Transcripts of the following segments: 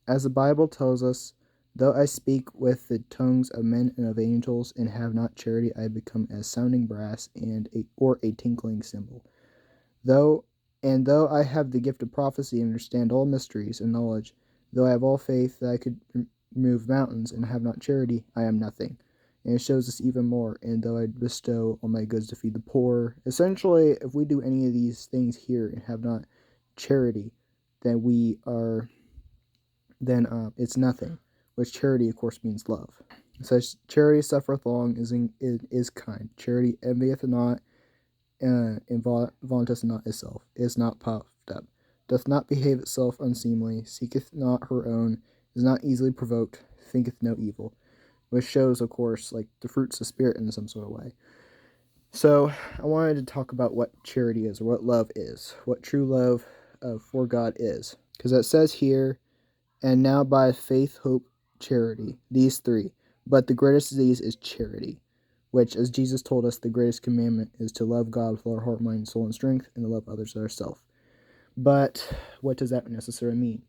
As the Bible tells us, though I speak with the tongues of men and of angels and have not charity, I become as sounding brass or a tinkling cymbal. Though I have the gift of prophecy and understand all mysteries and knowledge, though I have all faith that I could remove mountains and have not charity, I am nothing. And it shows us even more. And though I bestow all my goods to feed the poor, essentially, if we do any of these things here and have not charity, then it's nothing. Which charity, of course, means love. It says, charity suffereth long, is kind. Charity envieth not, and vaunteth not itself, is not puffed up, doth not behave itself unseemly, seeketh not her own, is not easily provoked, thinketh no evil. Which shows, of course, like the fruits of spirit in some sort of way. So I wanted to talk about what charity is, or what love is, what true love for God is. Because it says here, and now by faith, hope, charity, these three. But the greatest of these is charity, which, as Jesus told us, the greatest commandment is to love God with all our heart, mind, soul, and strength, and to love others as ourselves. But what does that necessarily mean?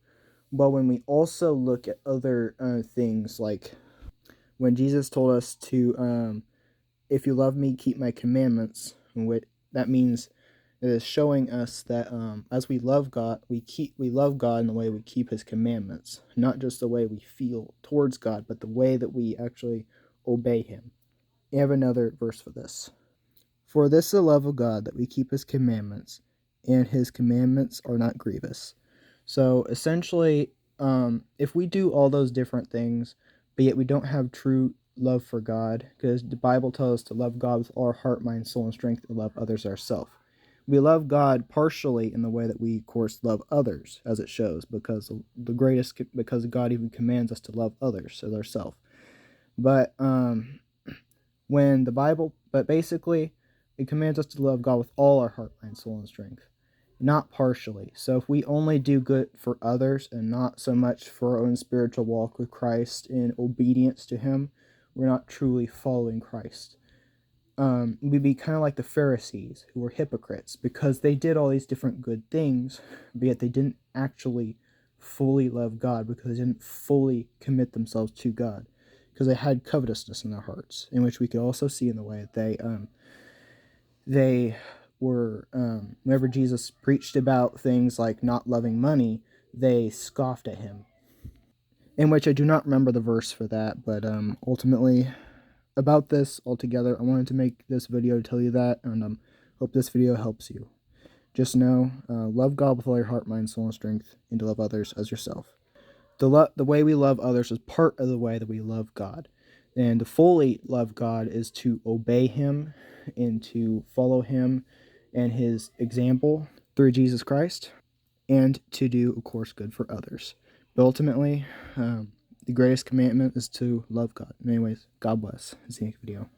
Well, when we also look at other things, like when Jesus told us to, if you love me, keep my commandments, that means it is showing us that as we love God, we love God in the way we keep His commandments, not just the way we feel towards God, but the way that we actually obey Him. You have another verse for this. For this is the love of God, that we keep His commandments, and His commandments are not grievous. So essentially, if we do all those different things, but yet we don't have true love for God, because the Bible tells us to love God with all our heart, mind, soul, and strength, and love others ourselves. We love God partially in the way that we, of course, love others, as it shows, because God even commands us to love others as ourselves. But basically, it commands us to love God with all our heart, mind, soul, and strength, not partially. So if we only do good for others and not so much for our own spiritual walk with Christ in obedience to Him, we're not truly following Christ. We'd be kind of like the Pharisees, who were hypocrites because they did all these different good things, but yet they didn't actually fully love God, because they didn't fully commit themselves to God, because they had covetousness in their hearts, in which we could also see in the way that they were, whenever Jesus preached about things like not loving money, they scoffed at Him. In which I do not remember the verse for that, but ultimately, about this altogether, I wanted to make this video to tell you that, and hope this video helps you. Just know, love God with all your heart, mind, soul, and strength, and to love others as yourself. The way we love others is part of the way that we love God. And to fully love God is to obey Him and to follow Him and His example through Jesus Christ, and to do, of course, good for others. But ultimately, the greatest commandment is to love God. Anyways, God bless. See you next video.